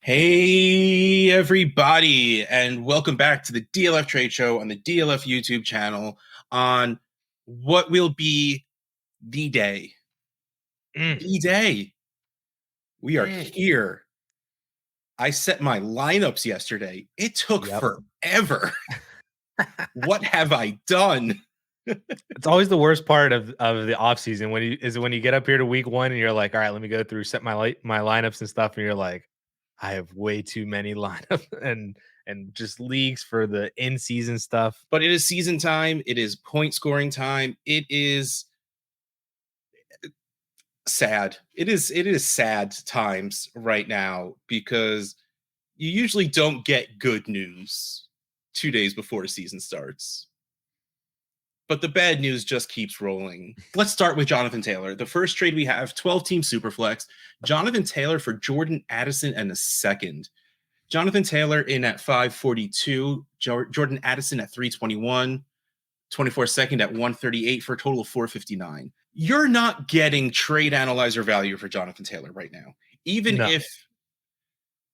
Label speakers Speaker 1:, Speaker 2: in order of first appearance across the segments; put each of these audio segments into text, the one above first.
Speaker 1: Hey, everybody, and welcome back to the DLF Trade Show on the DLF YouTube channel on what will be the day. The day. We are here. I set my lineups yesterday. It took forever. What have I done?
Speaker 2: It's always the worst part of the off season when you get up here to week 1 and you're like, all right, let me go through set my lineups and stuff, and you're like, I have way too many lineups and just leagues for the in season stuff.
Speaker 1: But it is season time. It is point scoring time. It is sad. It is sad times right now because you usually don't get good news 2 days before a season starts. But the bad news just keeps rolling. Let's start with Jonatha Taylor. The first trade we have, 12-team Superflex. Jonatha Taylor for Jordan Addison and a second. Jonatha Taylor in at 542. Jordan Addison at 321. 24 second at 138 for a total of 459. You're not getting trade analyzer value for Jonatha Taylor right now. Even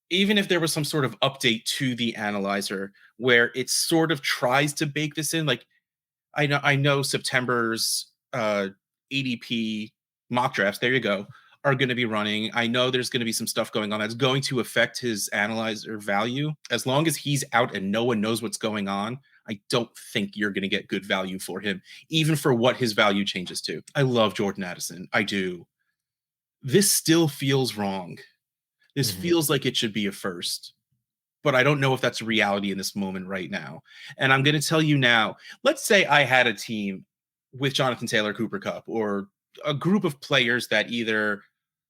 Speaker 1: if there was some sort of update to the analyzer where it sort of tries to bake this in, like I know September's ADP mock drafts, there you go, are going to be running. I know there's going to be some stuff going on that's going to affect his analyzer value. As long as he's out and no one knows what's going on, I don't think you're going to get good value for him, even for what his value changes to. I love Jordan Addison. I do. This still feels wrong. This feels like it should be a first, but I don't know if that's a reality in this moment right now. And I'm going to tell you now, let's say I had a team with Jonatha Taylor, Cooper Kupp, or a group of players that either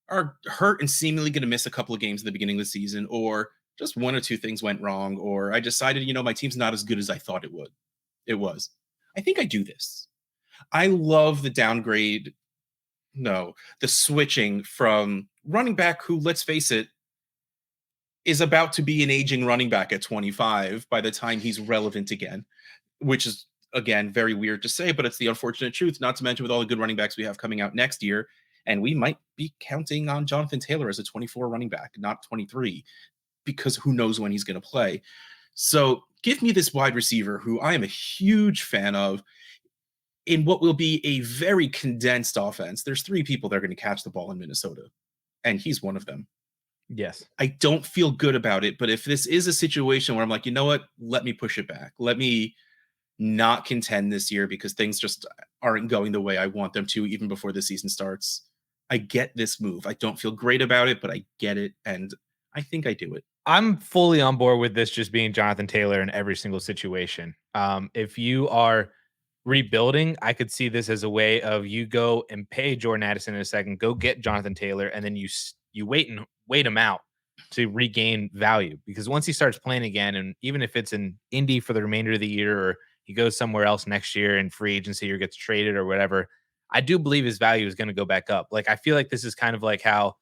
Speaker 1: are hurt and seemingly going to miss a couple of games at the beginning of the season, or just one or two things went wrong, or I decided, my team's not as good as I thought it was. I think I do this. I love the the switching from running back who, let's face it, is about to be an aging running back at 25 by the time he's relevant again, which is, again, very weird to say, but it's the unfortunate truth, not to mention with all the good running backs we have coming out next year. And we might be counting on Jonatha Taylor as a 24 running back, not 23, because who knows when he's going to play. So give me this wide receiver who I am a huge fan of in what will be a very condensed offense. There's 3 people that are going to catch the ball in Minnesota, and he's one of them.
Speaker 2: Yes.
Speaker 1: I don't feel good about it, but if this is a situation where I'm like, you know what, let me push it back. Let me not contend this year because things just aren't going the way I want them to, even before the season starts. I get this move. I don't feel great about it, but I get it, and I think I do it.
Speaker 2: I'm fully on board with this just being Jonatha Taylor in every single situation. If you are rebuilding, I could see this as a way of you go and pay Jordan Addison in a second, go get Jonatha Taylor, and then you wait him out to regain value, because once he starts playing again, and even if it's an Indy for the remainder of the year or he goes somewhere else next year in free agency or gets traded or whatever, I do believe his value is going to go back up. Like, I feel like this is kind of like how,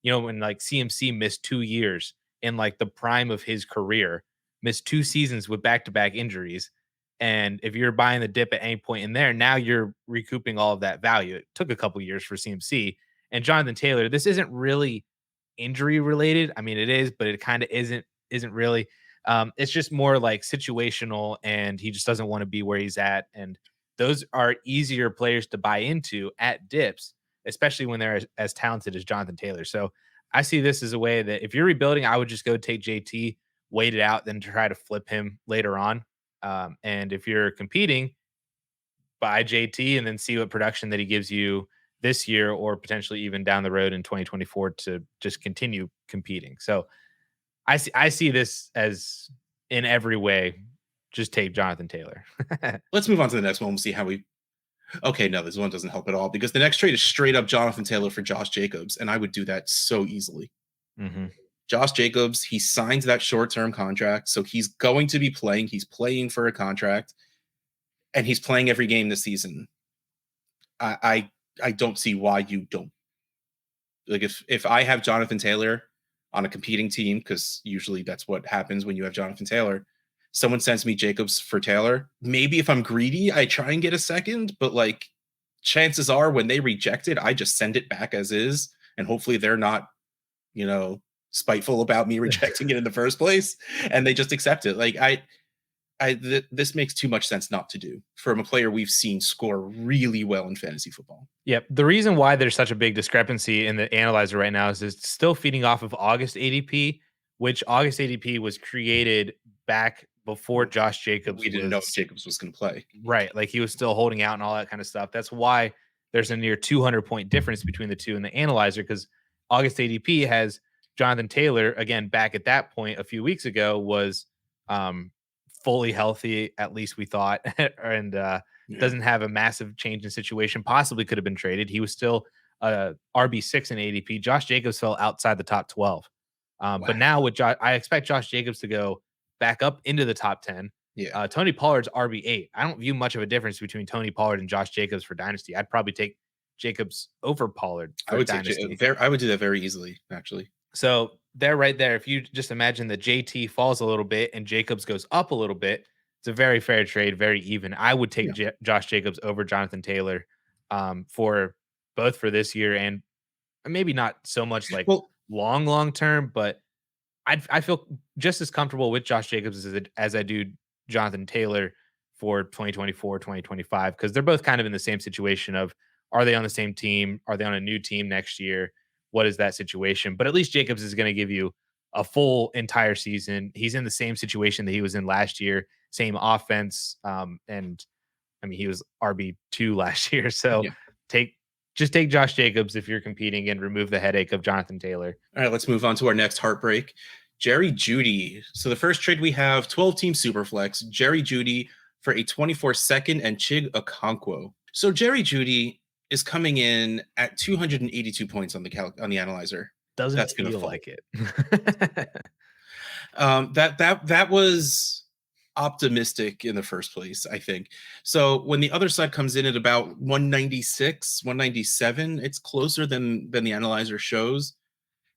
Speaker 2: when like CMC missed 2 years in like the prime of his career, missed 2 seasons with back-to-back injuries. And if you're buying the dip at any point in there, now you're recouping all of that value. It took a couple years for CMC. And Jonatha Taylor, this isn't really injury related. I mean, it is, but it kind of isn't really. It's just more like situational, and he just doesn't want to be where he's at. And those are easier players to buy into at dips, especially when they're as talented as Jonatha Taylor. So I see this as a way that if you're rebuilding, I would just go take JT, wait it out, then try to flip him later on. And if you're competing, buy JT and then see what production that he gives you this year or potentially even down the road in 2024 to just continue competing. So I see this as in every way, just take Jonatha Taylor.
Speaker 1: Let's move on to the next one. We'll see how we. Okay, no, this one doesn't help at all because the next trade is straight up Jonatha Taylor for Josh Jacobs, and I would do that so easily. Josh Jacobs, he signs that short-term contract, so he's going to be playing. He's playing for a contract, and he's playing every game this season. I don't see why you don't. Like, if I have Jonatha Taylor on a competing team, because usually that's what happens when you have Jonatha Taylor, someone sends me Jacobs for Taylor. Maybe if I'm greedy, I try and get a second, but like chances are when they reject it, I just send it back as is, and hopefully they're not, spiteful about me rejecting it in the first place, and they just accept it. Like this makes too much sense not to do from a player we've seen score really well in fantasy football.
Speaker 2: Yep. The reason why there's such a big discrepancy in the analyzer right now is it's still feeding off of August ADP, which August ADP was created back before Josh Jacobs.
Speaker 1: We didn't know if Jacobs was going to play.
Speaker 2: Right. Like he was still holding out and all that kind of stuff. That's why there's a near 200-point difference between the two in the analyzer, because August ADP has Jonathan Taylor, again, back at that point a few weeks ago, was fully healthy, at least we thought, and doesn't have a massive change in situation, possibly could have been traded. He was still RB6 in ADP. Josh Jacobs fell outside the top 12. But now with I expect Josh Jacobs to go back up into the top 10.
Speaker 1: Yeah.
Speaker 2: Tony Pollard's RB8. I don't view much of a difference between Tony Pollard and Josh Jacobs for Dynasty. I'd probably take Jacobs over Pollard for Dynasty.
Speaker 1: I would do that very easily, actually.
Speaker 2: So they're right there. If you just imagine that JT falls a little bit and Jacobs goes up a little bit, it's a very fair trade, very even. I would take Josh Jacobs over Jonathan Taylor for both for this year and maybe not so much like long term, but I feel just as comfortable with Josh Jacobs as I do Jonathan Taylor for 2024, 2025, because they're both kind of in the same situation of, are they on the same team? Are they on a new team next year? What is that situation? But at least Jacobs is going to give you a full entire season. He's in the same situation that he was in last year, same offense. And I mean, he was RB2 last year. So take Josh Jacobs if you're competing and remove the headache of Jonathan Taylor.
Speaker 1: All right, let's move on to our next heartbreak. Jerry Jeudy. So the first trade we have, 12-team Superflex, Jerry Jeudy for a 24 second and Chig Okonkwo. So Jerry Jeudy is coming in at 282 points on the analyzer.
Speaker 2: That's feel like it.
Speaker 1: That was optimistic in the first place, I think. So when the other side comes in at about 196, 197, it's closer than the analyzer shows,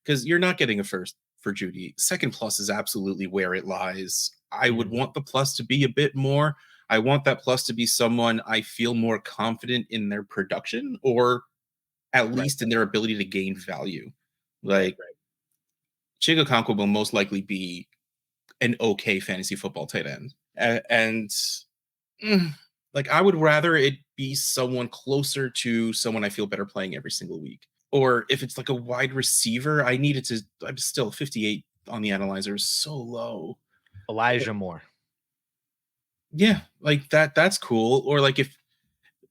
Speaker 1: because you're not getting a first for Jeudy. Second plus is absolutely where it lies. I would want the plus to be a bit more. I want that plus to be someone I feel more confident in their production, or at least in their ability to gain value. Like Chig Okonkwo will most likely be an okay fantasy football tight end. And like, I would rather it be someone closer to someone I feel better playing every single week. Or if it's like a wide receiver, I'm still 58 on the analyzer, is so low.
Speaker 2: Elijah Moore.
Speaker 1: Yeah, like that's cool. Or like, if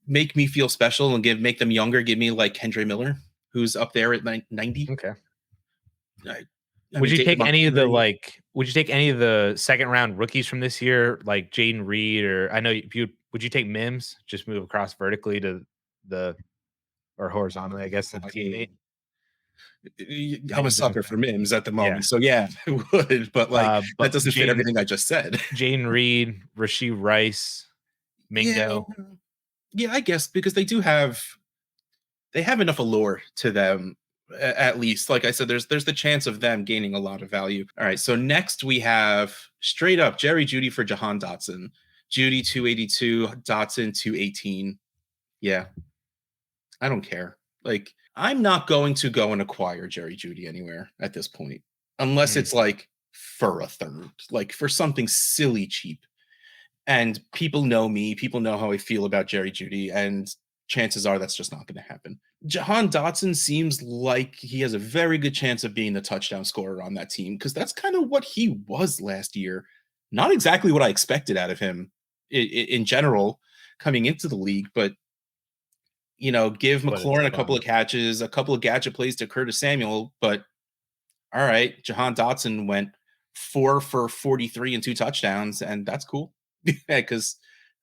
Speaker 1: make me feel special and make them younger, give me like Kendre Miller, who's up there at 90.
Speaker 2: Okay. Would you take any of the second round rookies from this year, like Jaden Reed, or would you take Mims, just move across vertically to or horizontally, I guess, the teammate?
Speaker 1: I'm a sucker for Mims at the moment. So yeah, I would, but like, that doesn't fit everything I just said.
Speaker 2: Jaden Reed, Rashee Rice, Mingo.
Speaker 1: Yeah, I guess, because they have enough allure to them. At least, like I said, there's the chance of them gaining a lot of value. All right, so next we have straight up Jerry Jeudy for Jahan Dotson. Jeudy 282, Dotson 218. Yeah, I don't care. Like, I'm not going to go and acquire Jerry Jeudy anywhere at this point, unless it's like for a third, like for something silly cheap. And people know me, people know how I feel about Jerry Jeudy, and chances are that's just not going to happen. Jahan Dotson seems like he has a very good chance of being the touchdown scorer on that team, because that's kind of what he was last year. Not exactly what I expected out of him in general coming into the league, but give McLaurin a couple of catches, a couple of gadget plays to Curtis Samuel. But all right, Jahan Dotson went 4 for 43 and 2 touchdowns, and that's cool, because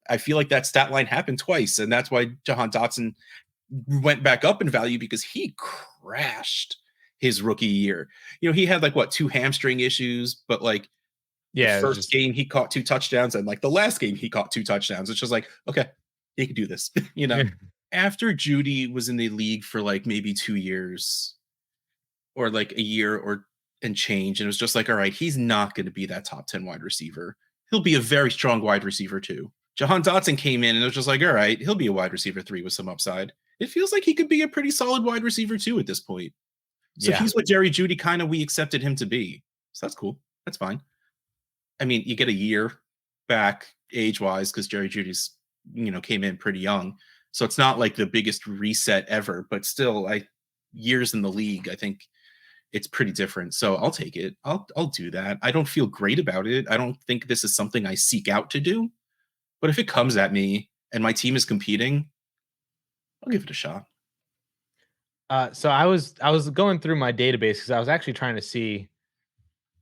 Speaker 1: I feel like that stat line happened twice, and that's why Jahan Dotson went back up in value, because he crashed his rookie year. He had like 2 hamstring issues, but like the first game he caught 2 touchdowns, and like the last game he caught 2 touchdowns. It's just like, okay, he can do this. After Jeudy was in the league for like maybe 2 years, or like a year and change, and it was just like, all right, he's not going to be that top 10 wide receiver. He'll be a very strong wide receiver too. Jahan Dotson came in and it was just like, all right, he'll be a wide receiver 3 with some upside. It feels like he could be a pretty solid wide receiver 2 at this point. So
Speaker 2: Yeah.
Speaker 1: he's what Jerry Jeudy kind of we accepted him to be. So that's cool. That's fine. I mean, you get a year back age-wise because Jerry Jeudy's, came in pretty young. So it's not like the biggest reset ever, but still, years in the league, I think it's pretty different. So I'll take it. I'll do that. I don't feel great about it. I don't think this is something I seek out to do. But if it comes at me and my team is competing, I'll give it a shot.
Speaker 2: So I was going through my database because I was actually trying to see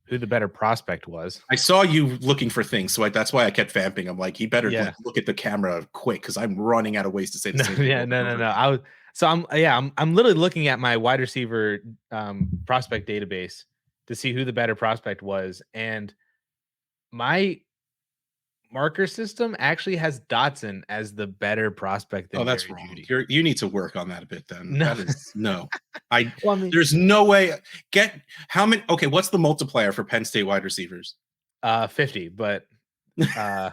Speaker 2: who the better prospect was.
Speaker 1: I saw you looking for things, so that's why I kept vamping. I'm like, he better
Speaker 2: Yeah.
Speaker 1: look at the camera quick because I'm running out of ways to say the
Speaker 2: No,
Speaker 1: same thing.
Speaker 2: yeah,
Speaker 1: over and
Speaker 2: no, no,
Speaker 1: over
Speaker 2: no.
Speaker 1: again.
Speaker 2: I'm literally looking at my wide receiver prospect database to see who the better prospect was, and my marker system actually has Dotson as the better prospect
Speaker 1: Oh,
Speaker 2: than
Speaker 1: that's
Speaker 2: Jerry
Speaker 1: wrong.
Speaker 2: Jeudy.
Speaker 1: You need to work on that a bit then.
Speaker 2: No,
Speaker 1: That is no. I
Speaker 2: well, I mean,
Speaker 1: There's no way. Get how many okay, what's the multiplier for Penn State wide receivers?
Speaker 2: 50, but uh,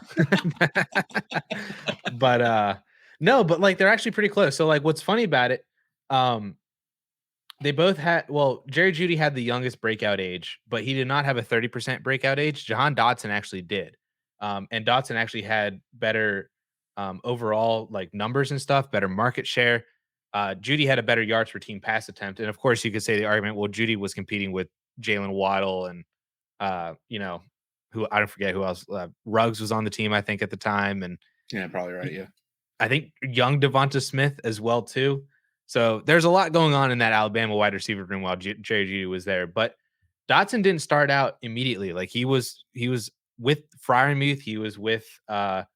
Speaker 2: but no, but like they're actually pretty close. So like, what's funny about it? Um, They both had Jerry Jeudy had the youngest breakout age, but he did not have a 30% breakout age. Jahan Dotson actually did. And Dotson actually had better overall like numbers and stuff, better market share. Jeudy had a better yards per team pass attempt. And of course, you could say the argument, well, Jeudy was competing with Jalen Waddle and who I don't forget who else. Ruggs was on the team, I think, at the time. And
Speaker 1: Yeah, probably right. Yeah.
Speaker 2: I think young Devonta Smith as well too. So there's a lot going on in that Alabama wide receiver room while Jerry Jeudy was there. But Dotson didn't start out immediately. Like he was with Fryermuth. He was with um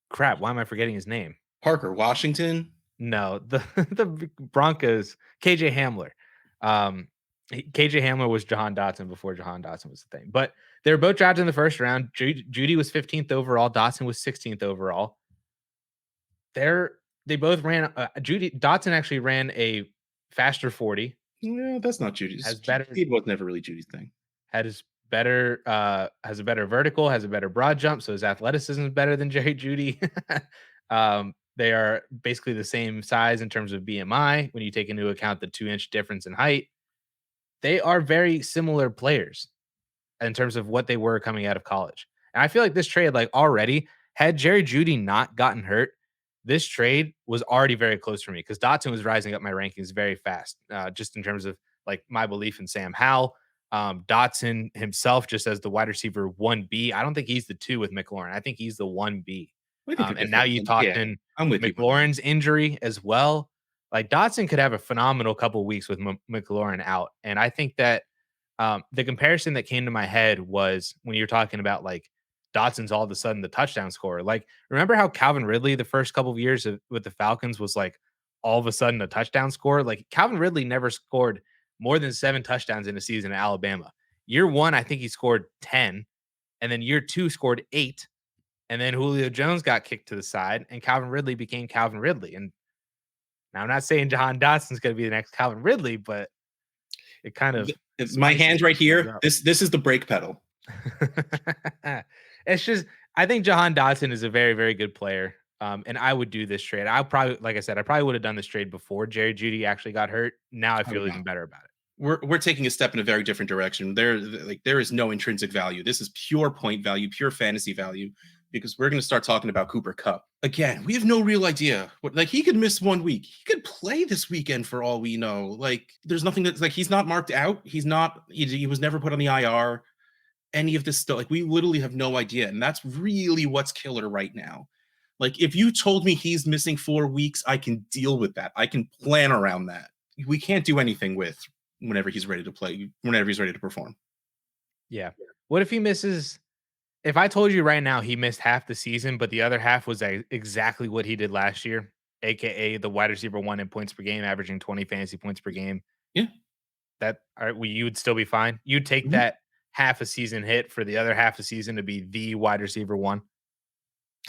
Speaker 2: crap. Why am I forgetting his name?
Speaker 1: Parker Washington.
Speaker 2: No, the the Broncos. KJ Hamler. KJ Hamler was Jahan Dotson before Jahan Dotson was the thing. But they were both drafted in the first round. Jeudy was 15th overall. Dotson was 16th overall. They both ran Dotson actually ran a faster 40,
Speaker 1: Yeah, that's not Judy's.
Speaker 2: has better
Speaker 1: Speed was never really Judy's thing.
Speaker 2: has a better vertical, has a better broad jump, so his athleticism is better than Jerry Jeudy. They are basically the same size in terms of BMI when you take into account the 2-inch difference in height. They are very similar players in terms of what they were coming out of college. And I feel like this trade, like already, had Jerry Jeudy not gotten hurt, this trade was already very close for me because Dotson was rising up my rankings very fast, just in terms of like my belief in Sam Howell. Dotson himself, just as the wide receiver 1B, I don't think he's the 2 with McLaurin. I think he's the 1B.
Speaker 1: I think
Speaker 2: And now you tossed in
Speaker 1: I'm with you.
Speaker 2: McLaurin's injury as well. Like Dotson could have a phenomenal couple weeks with McLaurin out. And I think that the comparison that came to my head was when you're talking about like Dotson's all of a sudden the touchdown scorer. Like, remember how Calvin Ridley, the first couple of years with the Falcons, was like all of a sudden a touchdown scorer? Like, Calvin Ridley never scored more than 7 touchdowns in a season at Alabama. Year 1, I think he scored 10. And then year 2 scored 8. And then Julio Jones got kicked to the side and Calvin Ridley became Calvin Ridley. And now I'm not saying Jahan Dotson's going to be the next Calvin Ridley, but it kind of
Speaker 1: It's my hands right here. This is the brake pedal.
Speaker 2: It's just, I think Jahan Dotson is a very, very good player. And I would do this trade. I'll probably, like I said, I probably would have done this trade before Jerry Jeudy actually got hurt. Now I feel even better about it.
Speaker 1: We're taking a step in a very different direction. There is no intrinsic value. This is pure point value, pure fantasy value, because we're going to start talking about Cooper Kupp. Again, we have no real idea. Like, he could miss 1 week. He could play this weekend for all we know. Like, there's nothing that's like, he's not marked out. He was never put on the IR. Any of this stuff. Like, we literally have no idea. And that's really what's killer right now. Like, if you told me he's missing 4 weeks, I can deal with that. I can plan around that. We can't do anything with whenever he's ready to play, whenever he's ready to perform.
Speaker 2: Yeah. What if he misses? If I told you right now he missed half the season, but the other half was exactly what he did last year, aka the wide receiver 1 in points per game, averaging 20 fantasy points per game.
Speaker 1: Yeah.
Speaker 2: You would still be fine. You'd take that half a season hit for the other half a season to be the wide receiver 1.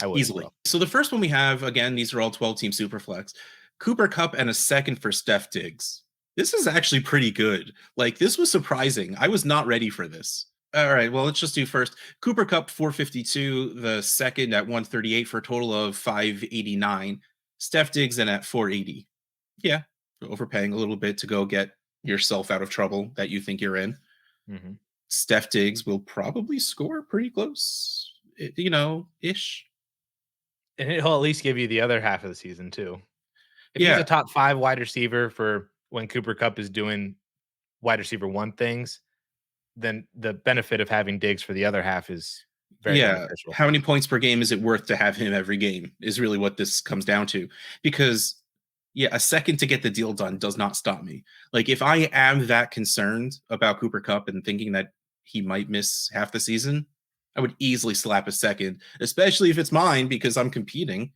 Speaker 2: I would
Speaker 1: Easily. So the first one we have, again, these are all 12-team Superflex. Cooper Kupp and a second for Steph Diggs. This is actually pretty good. Like, this was surprising. I was not ready for this. All right, well, let's just do first. Cooper Kupp, 452. The second at 138 for a total of 589. Steph Diggs in at 480. Yeah, overpaying a little bit to go get yourself out of trouble that you think you're in.
Speaker 2: Mhm.
Speaker 1: Steph Diggs will probably score pretty close, ish.
Speaker 2: And he'll at least give you the other half of the season too. If he's a
Speaker 1: Yeah,
Speaker 2: top 5 wide receiver for when Cooper Kupp is doing wide receiver 1 things, then the benefit of having Diggs for the other half is very
Speaker 1: yeah.
Speaker 2: beneficial.
Speaker 1: How many points per game is it worth to have him every game is really what this comes down to. Because, yeah, a second to get the deal done does not stop me. Like, if I am that concerned about Cooper Kupp and thinking that he might miss half the season, I would easily slap a second, especially if it's mine because I'm competing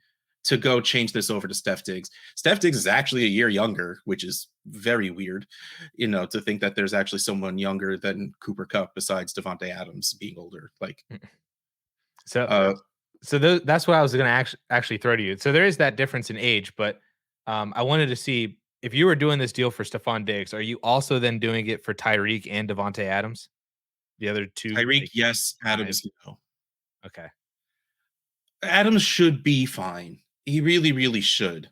Speaker 1: to go change this over to Steph Diggs. Steph Diggs is actually a year younger, which is very weird, to think that there's actually someone younger than Cooper Kupp besides Devontae Adams being older. Like,
Speaker 2: So
Speaker 1: uh,
Speaker 2: that's what I was going to actually throw to you. So there is that difference in age, but I wanted to see if you were doing this deal for Stephon Diggs, are you also then doing it for Tyreek and Devontae Adams? The other two,
Speaker 1: Tyreek,
Speaker 2: like
Speaker 1: yes.
Speaker 2: 5.
Speaker 1: Adams, no.
Speaker 2: Okay.
Speaker 1: Adams should be fine. He really, really should.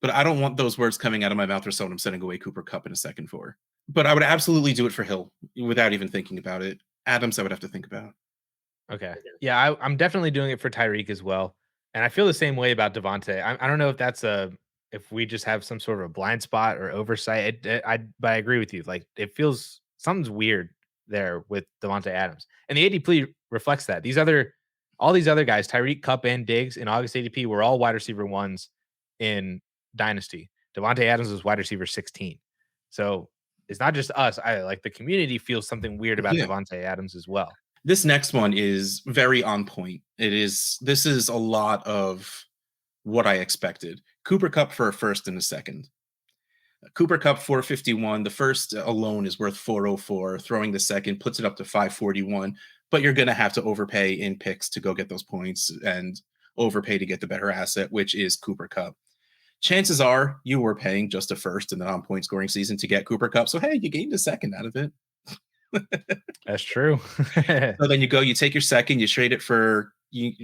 Speaker 1: But I don't want those words coming out of my mouth for someone I'm sending away Cooper Kupp in a second for. But I would absolutely do it for Hill without even thinking about it. Adams, I would have to think about.
Speaker 2: Okay. Yeah, I'm definitely doing it for Tyreek as well. And I feel the same way about Devontae. I don't know if that's if we just have some sort of a blind spot or oversight. But I agree with you. Like it feels something's weird there with Devontae Adams. And the ADP reflects that. All these other guys, Tyreek, Cup, and Diggs in August ADP were all wide receiver ones in Dynasty. Devontae Adams was wide receiver 16. So it's not just us. I like the community feels something weird about
Speaker 1: Yeah.
Speaker 2: Devontae Adams as well.
Speaker 1: This next one is very on point. This is a lot of what I expected. Cooper Kupp for a first and a second. Cooper Kupp 451. The first alone is worth 404. Throwing the second puts it up to 541. But you're going to have to overpay in picks to go get those points and overpay to get the better asset, which is Cooper Kupp. Chances are you were paying just a first in the non-point scoring season to get Cooper Kupp. So, hey, you gained a second out of it.
Speaker 2: That's true.
Speaker 1: So then you take your second, you trade it for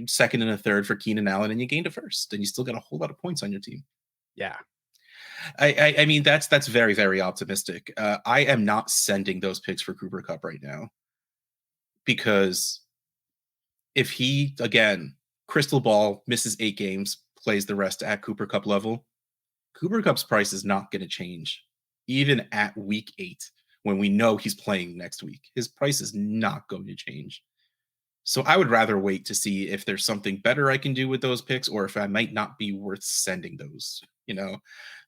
Speaker 1: second and a third for Keenan Allen, and you gained a first, and you still got a whole lot of points on your team.
Speaker 2: Yeah.
Speaker 1: I mean that's very, very optimistic. I am not sending those picks for Cooper Kupp right now because if he again crystal ball misses 8 games, plays the rest at Cooper Kupp level, Cooper Kupp's price is not going to change even at week 8 when we know he's playing next week. His price is not going to change. So I would rather wait to see if there's something better I can do with those picks, or if I might not be worth sending those.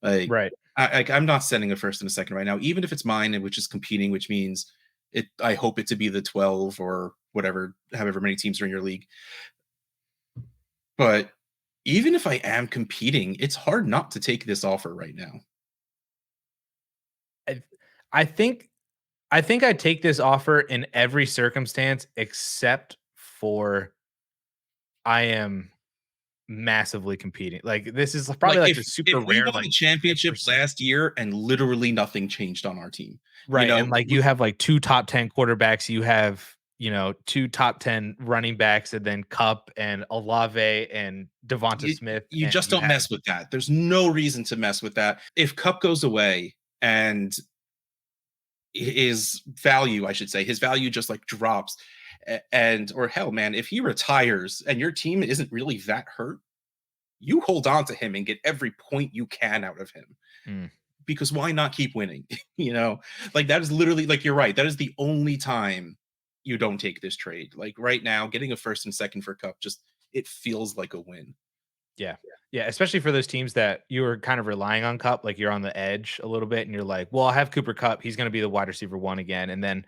Speaker 1: Like
Speaker 2: Right.
Speaker 1: I'm not sending a first and a second right now, even if it's mine, which is competing, which means it. I hope it to be the 12 or whatever, however many teams are in your league. But even if I am competing, it's hard not to take this offer right now.
Speaker 2: I I think I think I take this offer in every circumstance except for I am massively competing. Like this is probably
Speaker 1: Like
Speaker 2: like
Speaker 1: if
Speaker 2: the super
Speaker 1: if we
Speaker 2: rare
Speaker 1: won
Speaker 2: like
Speaker 1: a championship
Speaker 2: 10%.
Speaker 1: last year and literally nothing changed on our team,
Speaker 2: Right. And like you have like 2 top 10 quarterbacks, you have, 2 top 10 running backs and then Cup and Olave and Devonta
Speaker 1: you,
Speaker 2: Smith
Speaker 1: you
Speaker 2: and
Speaker 1: just
Speaker 2: you
Speaker 1: don't
Speaker 2: have
Speaker 1: mess with that. There's no reason to mess with that. If Cup goes away and his value, I should say, his value just like drops, and or hell, man, if he retires and your team isn't really that hurt, you hold on to him and get every point you can out of him.
Speaker 2: Mm,
Speaker 1: Because why not keep winning? Like that is literally like you're right. That is the only time you don't take this trade. Like right now, getting a first and second for Cup just it feels like a win.
Speaker 2: yeah. Yeah, especially for those teams that you were kind of relying on Cup, like you're on the edge a little bit and you're like, "Well, I have Cooper Cup, he's going to be the wide receiver 1 again." And then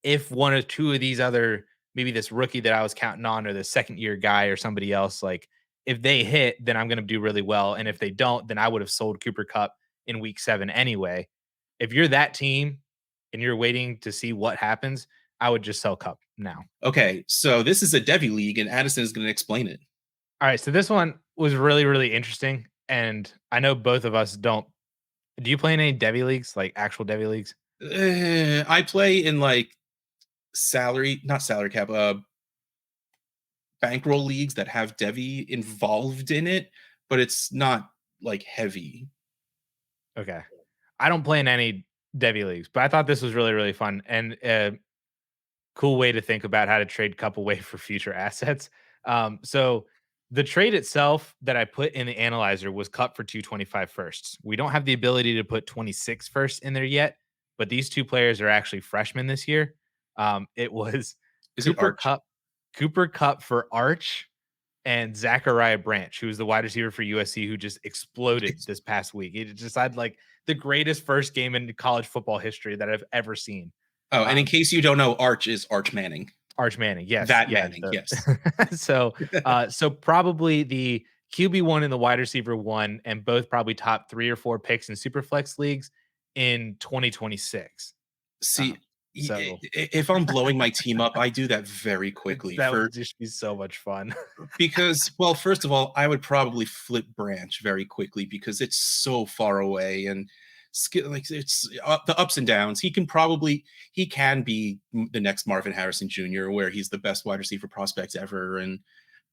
Speaker 2: if one or two of these other maybe this rookie that I was counting on or the second year guy or somebody else, like if they hit, then I'm going to do really well. And if they don't, then I would have sold Cooper Cup in week 7 anyway. If you're that team and you're waiting to see what happens, I would just sell Cup now.
Speaker 1: Okay, so this is a Devi league, and Addison is going to explain it.
Speaker 2: All right. So this one was really, really interesting. And I know both of us don't. Do you play in any Devi leagues, like actual Devi leagues?
Speaker 1: I play in like not salary cap, bankroll leagues that have Devi involved in it, but it's not like heavy.
Speaker 2: Okay. I don't play in any Devy leagues, but I thought this was really, really fun and a cool way to think about how to trade Kupp away for future assets. So the trade itself that I put in the analyzer was Kupp for 225 firsts. We don't have the ability to put 26 firsts in there yet, but these two players are actually freshmen this year. It was
Speaker 1: Is it
Speaker 2: Cooper
Speaker 1: Arch?
Speaker 2: Kupp, Cooper Kupp for Arch and Zachariah Branch, who was the wide receiver for USC, who just exploded this past week. He just had like the greatest first game in college football history that I've ever seen.
Speaker 1: Oh, and in case you don't know, Arch is Arch Manning.
Speaker 2: Arch Manning, yes,
Speaker 1: That
Speaker 2: yeah.
Speaker 1: Manning, yes.
Speaker 2: So probably the QB one and the wide receiver one, and both probably top 3 or 4 picks in Superflex leagues in 2026.
Speaker 1: See,
Speaker 2: So
Speaker 1: if I'm blowing my team up, I do that very quickly
Speaker 2: that would just be so much fun.
Speaker 1: because, well, first of all, I would probably flip Branch very quickly because it's so far away and like it's the ups and downs. He can be the next Marvin Harrison Jr., where he's the best wide receiver prospect ever,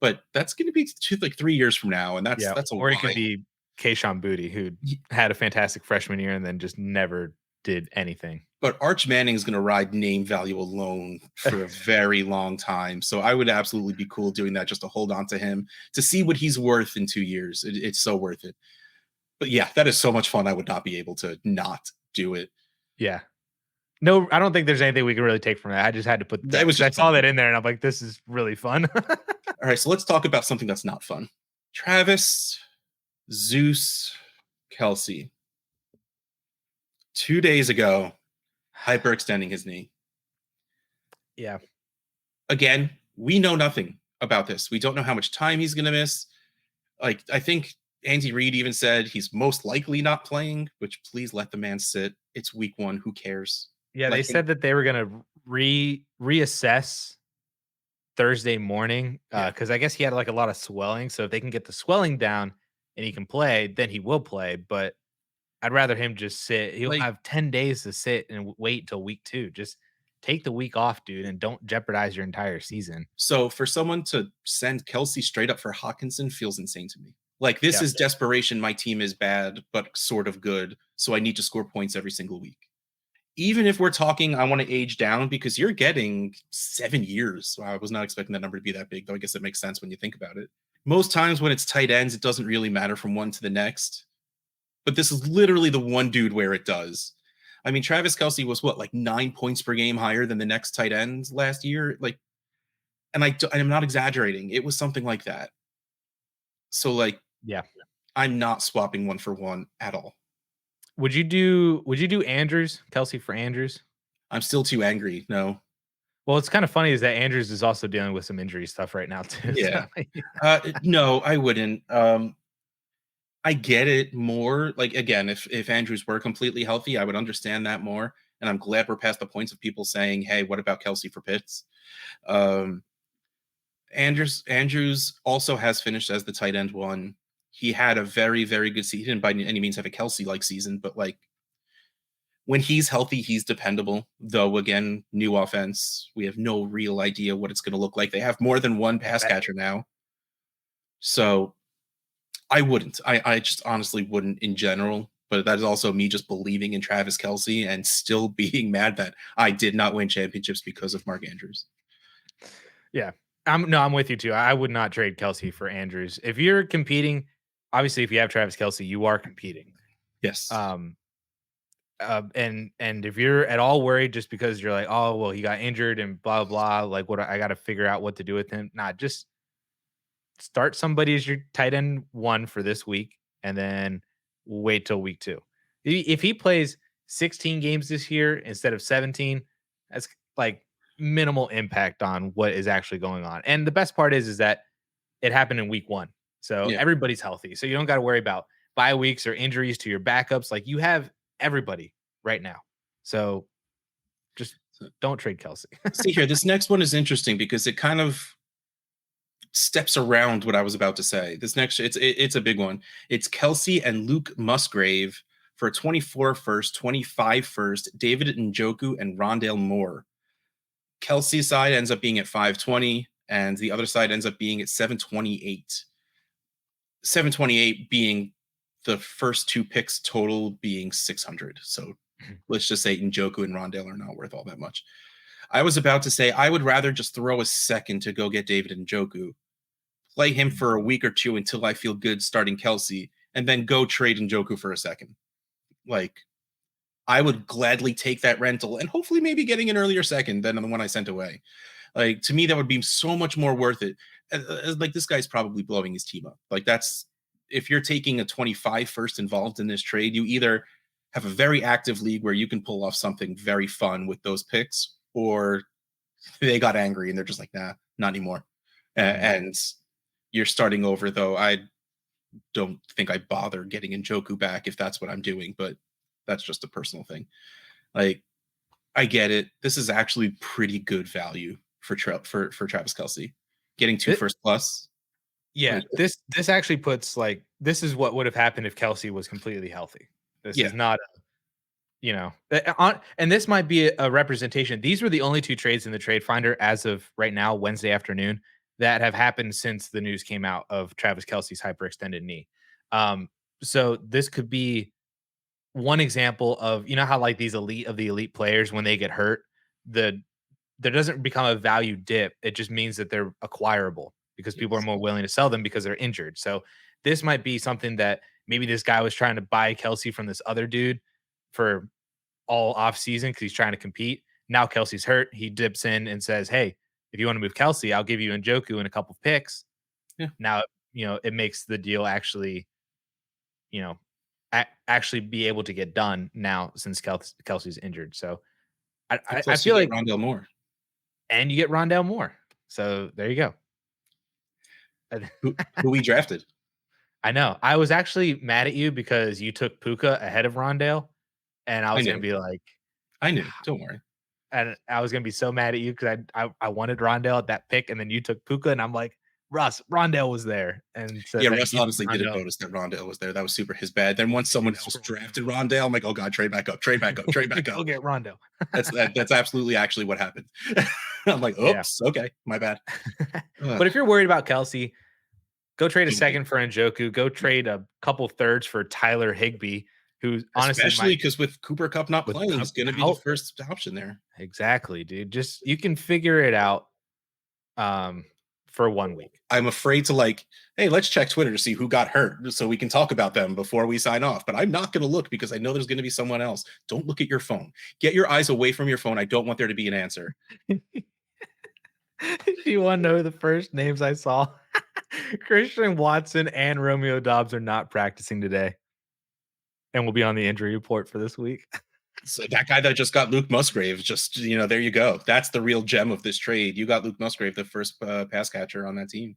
Speaker 1: but that's going to be like 3 years from now, and
Speaker 2: Yeah,
Speaker 1: that's a
Speaker 2: or it
Speaker 1: while.
Speaker 2: could be Kayshon Boutte, who had a fantastic freshman year and then just never did anything.
Speaker 1: But Arch Manning is going to ride name value alone for a very long time. So I would absolutely be cool doing that just to hold on to him to see what he's worth in 2 years. It's so worth it. But yeah, that is so much fun. I would not be able to not do it.
Speaker 2: Yeah. No, I don't think there's anything we can really take from that. I just had to put that.
Speaker 1: It was
Speaker 2: I
Speaker 1: just
Speaker 2: saw
Speaker 1: fun.
Speaker 2: that in there and I'm like, this is really fun.
Speaker 1: All right, so let's talk about something that's not fun. Travis, Zeus, Kelce. 2 days ago, hyperextending his knee.
Speaker 2: Yeah.
Speaker 1: Again, we know nothing about this. We don't know how much time he's going to miss. Like, I think Andy Reid even said he's most likely not playing, which please let the man sit. It's week 1. Who cares?
Speaker 2: Yeah,
Speaker 1: Let
Speaker 2: they
Speaker 1: him-
Speaker 2: said that they were going to reassess Thursday morning because I guess he had like a lot of swelling. So if they can get the swelling down and he can play, then he will play. But I'd rather him just sit. He'll
Speaker 1: like,
Speaker 2: have 10 days to sit and wait till week 2. Just take the week off, dude, and don't jeopardize your entire season.
Speaker 1: so for someone to send Kelce straight up for Hawkinson feels insane to me. Like, this is desperation. My team is bad, but sort of good. So I need to score points every single week. Even if we're talking, I want to age down because you're getting 7 years. So I was not expecting that number to be that big, though I guess it makes sense when you think about it. Most times when it's tight ends, it doesn't really matter from one to the next. But this is literally the one dude where it does. I mean, Travis Kelce was like 9 points per game higher than the next tight ends last year. Like, and I'm not exaggerating. It was something like that. So like,
Speaker 2: Yeah.
Speaker 1: I'm not swapping 1 for 1 at all.
Speaker 2: Would you do Andrews, Kelce for Andrews?
Speaker 1: I'm still too angry. No.
Speaker 2: Well, it's kind of funny is that Andrews is also dealing with some injury stuff right now too.
Speaker 1: Yeah. No, I wouldn't. I get it more. Like, again, if Andrews were completely healthy, I would understand that more. And I'm glad we're past the points of people saying, "Hey, what about Kelce for Pitts?" Andrews also has finished as the tight end 1. He had a very, very good season. He didn't by any means have a Kelce-like season, but like when he's healthy, he's dependable. Though again, new offense, we have no real idea what it's going to look like. They have more than one pass catcher now, so I wouldn't. I just honestly wouldn't in general. But that is also me just believing in Travis Kelce and still being mad that I did not win championships because of Mark Andrews.
Speaker 2: Yeah. I'm with you too. I would not trade Kelce for Andrews. If you're competing, obviously if you have Travis Kelce, you are competing.
Speaker 1: Yes.
Speaker 2: And if you're at all worried just because you're like, oh well, he got injured and blah blah, like what I got to figure out what to do with him. Nah, just start somebody as your tight end 1 for this week, and then wait till week 2. If he plays 16 games this year instead of 17, that's like minimal impact on what is actually going on. And the best part is that it happened in week 1. So everybody's healthy. So you don't got to worry about bye weeks or injuries to your backups. Like you have everybody right now. So just don't trade Kelce.
Speaker 1: See here, this next one is interesting because it kind of steps around what I was about to say. This next, it's a big one. It's Kelce and Luke Musgrave for 24 first, 25 first, David Njoku and Rondale Moore. Kelce's side ends up being at 520, and the other side ends up being at 728. 728 being the first 2 picks total being 600. So let's just say Njoku and Rondale are not worth all that much. I was about to say I would rather just throw a second to go get David Njoku, play him for a week or 2 until I feel good starting Kelce, and then go trade Njoku for a second. Like, I would gladly take that rental and hopefully maybe getting an earlier second than the one I sent away. Like, to me, that would be so much more worth it. Like, this guy's probably blowing his team up. Like, that's, if you're taking a 25 first involved in this trade, you either have a very active league where you can pull off something very fun with those picks, or they got angry and they're just like, nah, not anymore. And you're starting over, though. I don't think I bother getting Njoku back if that's what I'm doing, but that's just a personal thing. Like, I get it. This is actually pretty good value for Travis Kelce. Getting 2 first plus.
Speaker 2: Yeah, this actually puts, like, this is what would have happened if Kelce was completely healthy. This is not and this might be a representation. These were the only 2 trades in the trade finder as of right now, Wednesday afternoon, that have happened since the news came out of Travis Kelce's hyperextended knee. So this could be one example of, how like these elite players, when they get hurt, there doesn't become a value dip. It just means that they're acquirable because people are more willing to sell them because they're injured. So this might be something that maybe this guy was trying to buy Kelce from this other dude for all off season because he's trying to compete. Now Kelce's hurt. He dips in and says, hey, if you want to move Kelce, I'll give you Njoku and a couple of picks.
Speaker 1: Yeah.
Speaker 2: Now, it makes the deal actually, actually be able to get done now since Kelce's injured. So I feel like
Speaker 1: Rondale Moore.
Speaker 2: And you get Rondale Moore. So there you go.
Speaker 1: Who we drafted.
Speaker 2: I know. I was actually mad at you because you took Puka ahead of Rondale. And I was going to be like,
Speaker 1: I knew. Don't worry.
Speaker 2: And I was going to be so mad at you because I wanted Rondale at that pick. And then you took Puka. And I'm like, Russ, Rondale was there. And so
Speaker 1: yeah, Russ honestly didn't notice that Rondale was there. That was super his bad. Then once someone else drafted Rondale, I'm like, oh God, trade back up. Go get
Speaker 2: Rondale.
Speaker 1: That's absolutely actually what happened. I'm like, oops, okay, my bad.
Speaker 2: But if you're worried about Kelce, go trade a second for Njoku. Go trade a couple thirds for Tyler Higbee, who honestly,
Speaker 1: especially because with Cooper Kupp not playing, he's going to be the first option there.
Speaker 2: Exactly, dude. Just, you can figure it out for 1 week.
Speaker 1: I'm afraid to hey, let's check Twitter to see who got hurt so we can talk about them before we sign off. But I'm not going to look because I know there's going to be someone else. Don't look at your phone. Get your eyes away from your phone. I don't want there to be an answer.
Speaker 2: Do you want to know the first names I saw? Christian Watson and Romeo Doubs are not practicing today and will be on the injury report for this week.
Speaker 1: So that guy that just got Luke Musgrave, there you go. That's the real gem of this trade. You got Luke Musgrave, the first pass catcher on that team.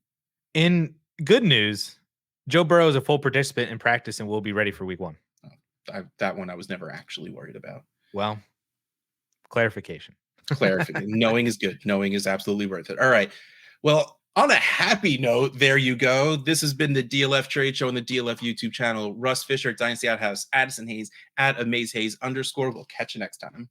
Speaker 2: In good news, Joe Burrow is a full participant in practice and will be ready for week 1.
Speaker 1: That one I was never actually worried about.
Speaker 2: Well, clarification.
Speaker 1: Knowing is good. Knowing is absolutely worth it. All right. Well, on a happy note, there you go. This has been the DLF Trade Show on the DLF YouTube channel. Russ Fisher at Dynasty Outhouse, Addison Hayes at AmazeHayes_. We'll catch you next time.